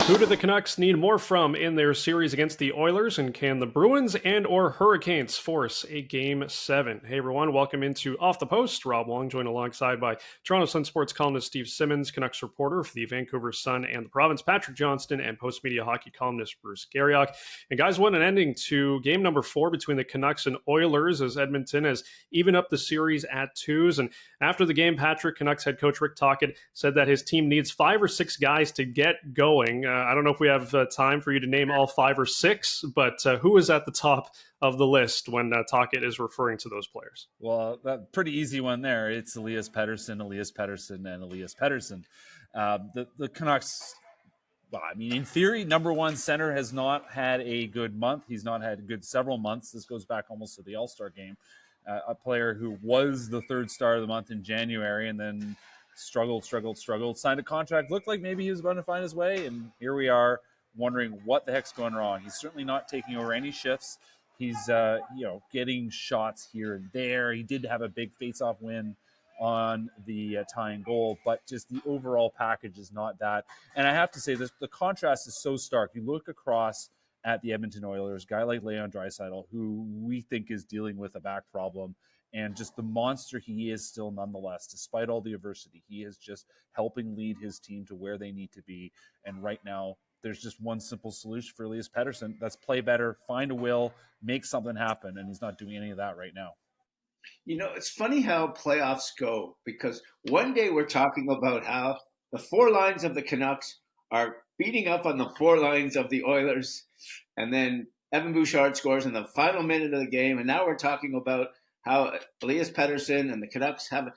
Who do the Canucks need more from in their series against the Oilers, and can the Bruins and or Hurricanes force a Game 7? Hey everyone, welcome into Off the Post. Rob Wong joined alongside by Toronto Sun Sports columnist Steve Simmons, Canucks reporter for the Vancouver Sun and the Province, Patrick Johnston, and Postmedia hockey columnist Bruce Garrioch. And guys, what an ending to game number 4 between the Canucks and Oilers, as Edmonton has evened up the series at 2s. And after the game, Patrick, Canucks head coach Rick Tocchet said that his team needs 5 or 6 guys to get going. I don't know if we have time for you to name all 5 or 6, but who is at the top of the list when Tocchet is referring to those players? Well, that pretty easy one there. It's Elias Pettersson, and Elias Pettersson. The Canucks, well, I mean, in theory, number one center has not had a good month. He's not had a good several months. This goes back almost to the All-Star game. A player who was the third star of the month in January and then struggled, signed a contract, looked like maybe he was about to find his way, and here we are wondering what the heck's going wrong. He's certainly not taking over any shifts. He's getting shots here and there. He did have a big face-off win on the tying goal, but just the overall package is not that. And I have to say, the contrast is so stark. You look across at the Edmonton Oilers, guy like Leon Draisaitl, who we think is dealing with a back problem, and just the monster he is still nonetheless, despite all the adversity. He is just helping lead his team to where they need to be. And right now, there's just one simple solution for Elias Pettersson. That's play better, find a will, make something happen. And he's not doing any of that right now. You know, it's funny how playoffs go, because one day we're talking about how the 4 lines of the Canucks are beating up on the 4 lines of the Oilers. And then Evan Bouchard scores in the final minute of the game. And now we're talking about how Elias Pettersson and the Canucks have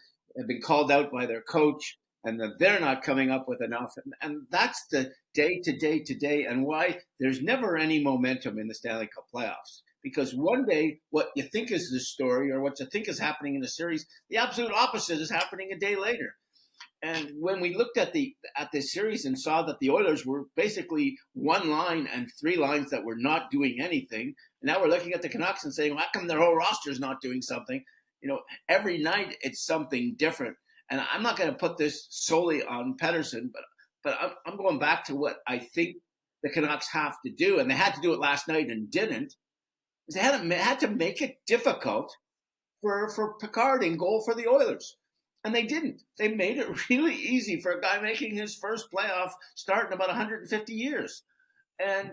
been called out by their coach, and that they're not coming up with enough. And that's the day, and why there's never any momentum in the Stanley Cup playoffs. Because one day, what you think is the story or what you think is happening in the series, the absolute opposite is happening a day later. And when we looked at this series and saw that the Oilers were basically 1 line and 3 lines that were not doing anything, and now we're looking at the Canucks and saying, well, how come their whole roster is not doing something? You know, every night it's something different. And I'm not going to put this solely on Pettersson, but I'm going back to what I think the Canucks have to do, and they had to do it last night and didn't. Is they had to make it difficult for Picard in goal for the Oilers. And they didn't. They made it really easy for a guy making his first playoff start in about 150 years. And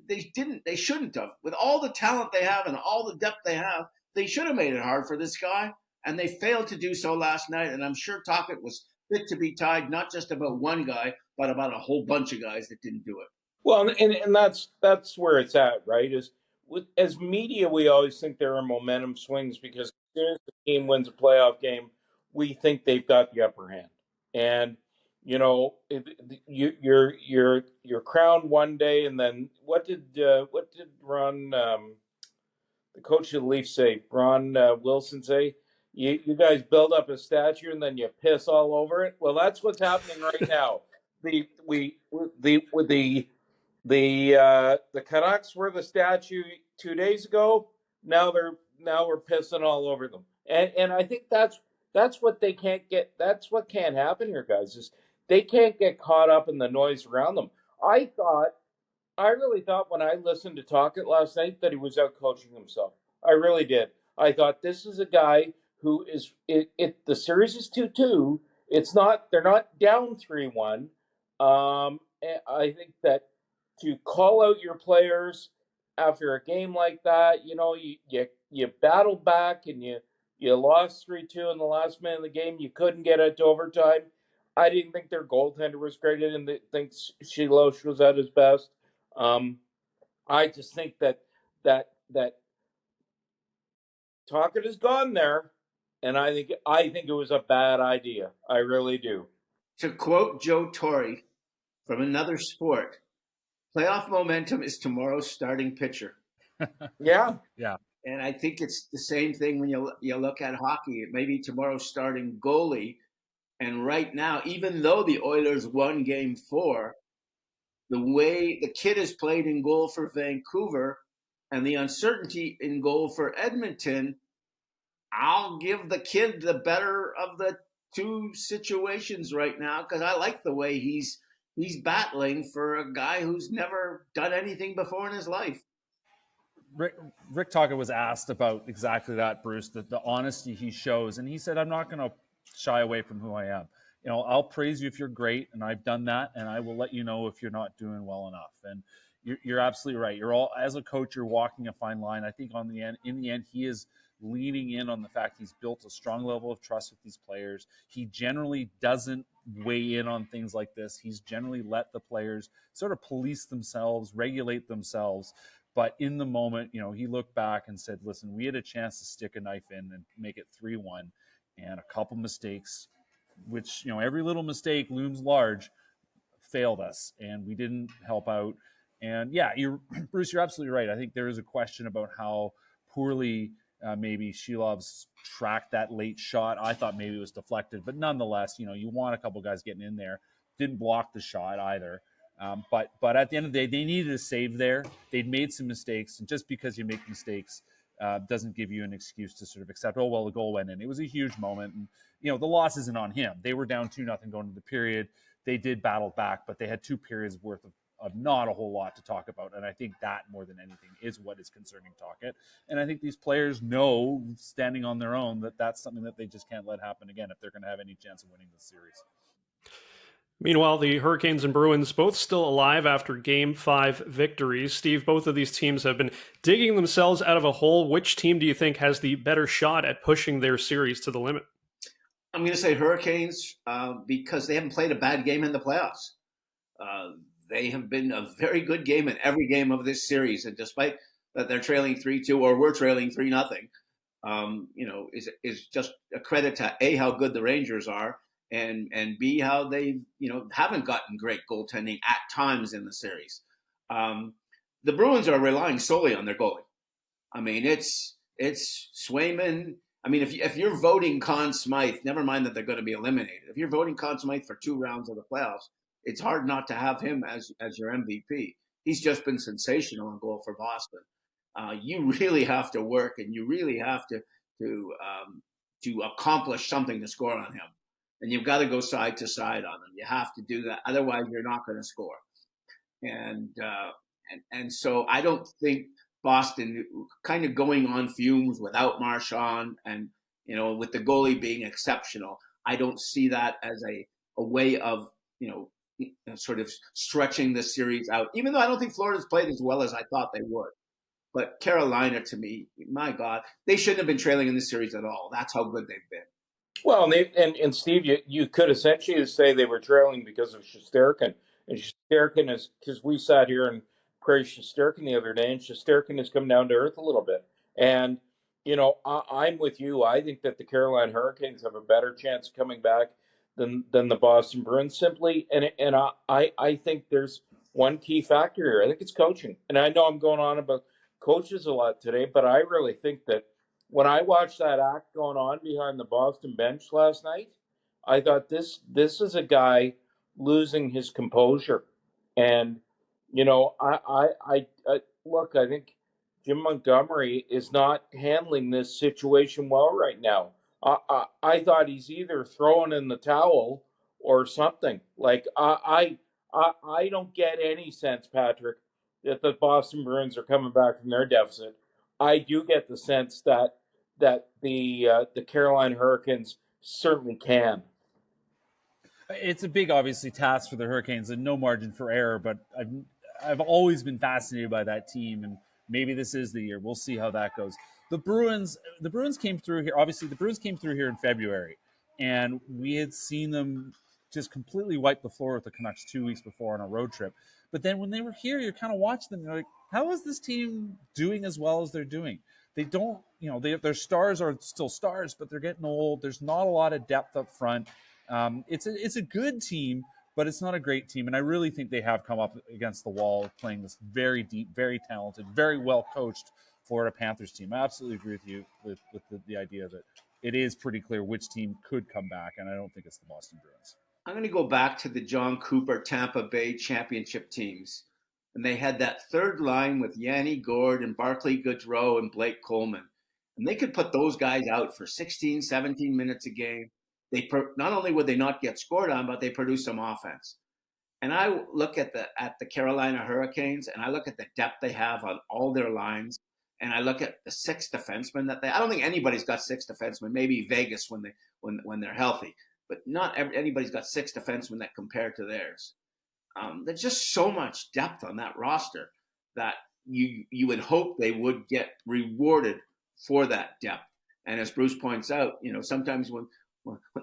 they didn't. They shouldn't have. With all the talent they have and all the depth they have, they should have made it hard for this guy. And they failed to do so last night. And I'm sure Tocchet was fit to be tied, not just about one guy, but about a whole bunch of guys that didn't do it. Well, and that's where it's at, right? As media, we always think there are momentum swings, because as soon as the team wins a playoff game, we think they've got the upper hand. And, you know, you're crowned one day, and then what did Ron, the coach of the Leafs, say? Ron Wilson say? You guys build up a statue and then you piss all over it. Well, that's what's happening right now. The Canucks were the statue 2 days ago. Now we're pissing all over them. And I think that's what they can't get. That's what can't happen here, guys. Is they can't get caught up in the noise around them. I really thought when I listened to Tocchet last night that he was out coaching himself. I really did. I thought, this is a guy who is the series is 2-2. They're not down 3-1. I think that to call out your players after a game like that, you know, you battled back and you lost 3-2 in the last minute of the game. You couldn't get it to overtime. I didn't think their goaltender was great. I didn't think Shilosh was at his best. I just think that Tocchet has gone there, and I think it was a bad idea. I really do. To quote Joe Torre from another sport, playoff momentum is tomorrow's starting pitcher. Yeah. And I think it's the same thing when you look at hockey. It may be tomorrow's starting goalie. And right now, even though the Oilers won Game 4, the way the kid has played in goal for Vancouver and the uncertainty in goal for Edmonton, I'll give the kid the better of the two situations right now, because I like the way he's he's battling for a guy who's never done anything before in his life. Rick Tocchet was asked about exactly that, Bruce, the honesty he shows. And he said, I'm not going to shy away from who I am. I'll praise you if you're great, and I've done that, and I will let you know if you're not doing well enough. And you're absolutely right. As a coach, you're walking a fine line. I think in the end, he is leaning in on the fact he's built a strong level of trust with these players. He generally doesn't weigh in on things like this. He's generally let the players sort of police themselves, regulate themselves. But in the moment, he looked back and said, listen, we had a chance to stick a knife in and make it 3-1, and a couple mistakes, which, every little mistake looms large, failed us, and we didn't help out. And yeah, Bruce, you're absolutely right. I think there is a question about how poorly maybe Shilov's tracked that late shot. I thought maybe it was deflected, but nonetheless, you want a couple guys getting in there. Didn't block the shot either. But at the end of the day, they needed a save there. They'd made some mistakes, and just because you make mistakes doesn't give you an excuse to sort of accept, oh, well, the goal went in. It was a huge moment, and the loss isn't on him. They were down 2-0 going into the period. They did battle back, but they had 2 periods worth of not a whole lot to talk about. And I think that, more than anything, is what is concerning Tocchet. And I think these players know, standing on their own, that that's something that they just can't let happen again if they're going to have any chance of winning this series. Meanwhile, the Hurricanes and Bruins both still alive after Game 5 victories. Steve, both of these teams have been digging themselves out of a hole. Which team do you think has the better shot at pushing their series to the limit? I'm going to say Hurricanes because they haven't played a bad game in the playoffs. They have been a very good game in every game of this series. And despite that they're trailing 3-2 or we're trailing 3-0, is just a credit to A, how good the Rangers are, and B, how they, haven't gotten great goaltending at times in the series. The Bruins are relying solely on their goalie. I mean, it's Swayman. I mean, if you're voting Conn Smythe, never mind that they're going to be eliminated. If you're voting Conn Smythe for 2 rounds of the playoffs, it's hard not to have him as your MVP. He's just been sensational in goal for Boston. You really have to work, and you really have to accomplish something to score on him. And you've got to go side to side on him. You have to do that. Otherwise, you're not going to score. And so I don't think Boston, kind of going on fumes without Marchand and, with the goalie being exceptional, I don't see that as a way of, sort of stretching the series out, even though I don't think Florida's played as well as I thought they would. But Carolina, to me, my God, they shouldn't have been trailing in this series at all. That's how good they've been. Well, and Steve, you could essentially say they were trailing because of Shesterkin. And Shesterkin is, because we sat here and praised Shesterkin the other day, and Shesterkin has come down to earth a little bit. And, I'm with you. I think that the Carolina Hurricanes have a better chance of coming back than the Boston Bruins, simply. And I think there's one key factor here. I think it's coaching. And I know I'm going on about coaches a lot today, but I really think that when I watched that act going on behind the Boston bench last night, I thought this is a guy losing his composure. And, I look, I think Jim Montgomery is not handling this situation well right now. I thought he's either throwing in the towel or something. Like, I don't get any sense, Patrick, that the Boston Bruins are coming back from their deficit. I do get the sense that the Carolina Hurricanes certainly can. It's a big, obviously, task for the Hurricanes and no margin for error, but I've always been fascinated by that team, and maybe this is the year. We'll see how that goes. The Bruins came through here. Obviously, the Bruins came through here in February, and we had seen them just completely wipe the floor with the Canucks 2 weeks before on a road trip. But then when they were here, you're kind of watching them. You're like, how is this team doing as well as they're doing? They don't, their stars are still stars, but they're getting old. There's not a lot of depth up front. It's a good team, but it's not a great team. And I really think they have come up against the wall playing this very deep, very talented, very well coached Florida Panthers team. I absolutely agree with you with the idea that it is pretty clear which team could come back, and I don't think it's the Boston Bruins. I'm going to go back to the John Cooper Tampa Bay championship teams. And they had that third line with Yanni Gourde and Barclay Goodrow and Blake Coleman. And they could put those guys out for 16, 17 minutes a game. Not only would they not get scored on, but they produce some offense. And I look at the Carolina Hurricanes, and I look at the depth they have on all their lines, and I look at the 6 defensemen that I don't think anybody's got 6 defensemen. Maybe Vegas when they're healthy, but not anybody's got 6 defensemen that compare to theirs. There's just so much depth on that roster that you would hope they would get rewarded for that depth. And as Bruce points out, sometimes when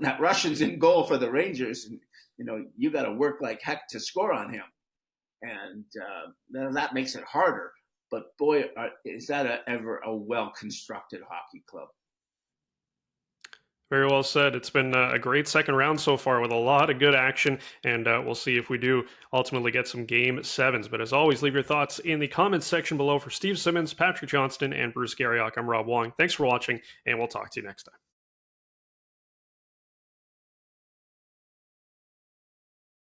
that Russian's in goal for the Rangers, you got to work like heck to score on him, and that makes it harder. But boy, is that ever a well-constructed hockey club. Very well said. It's been a great second round so far with a lot of good action, and we'll see if we do ultimately get some Game 7s. But as always, leave your thoughts in the comments section below. For Steve Simmons, Patrick Johnston, and Bruce Garrioch, I'm Rob Wong. Thanks for watching, and we'll talk to you next time.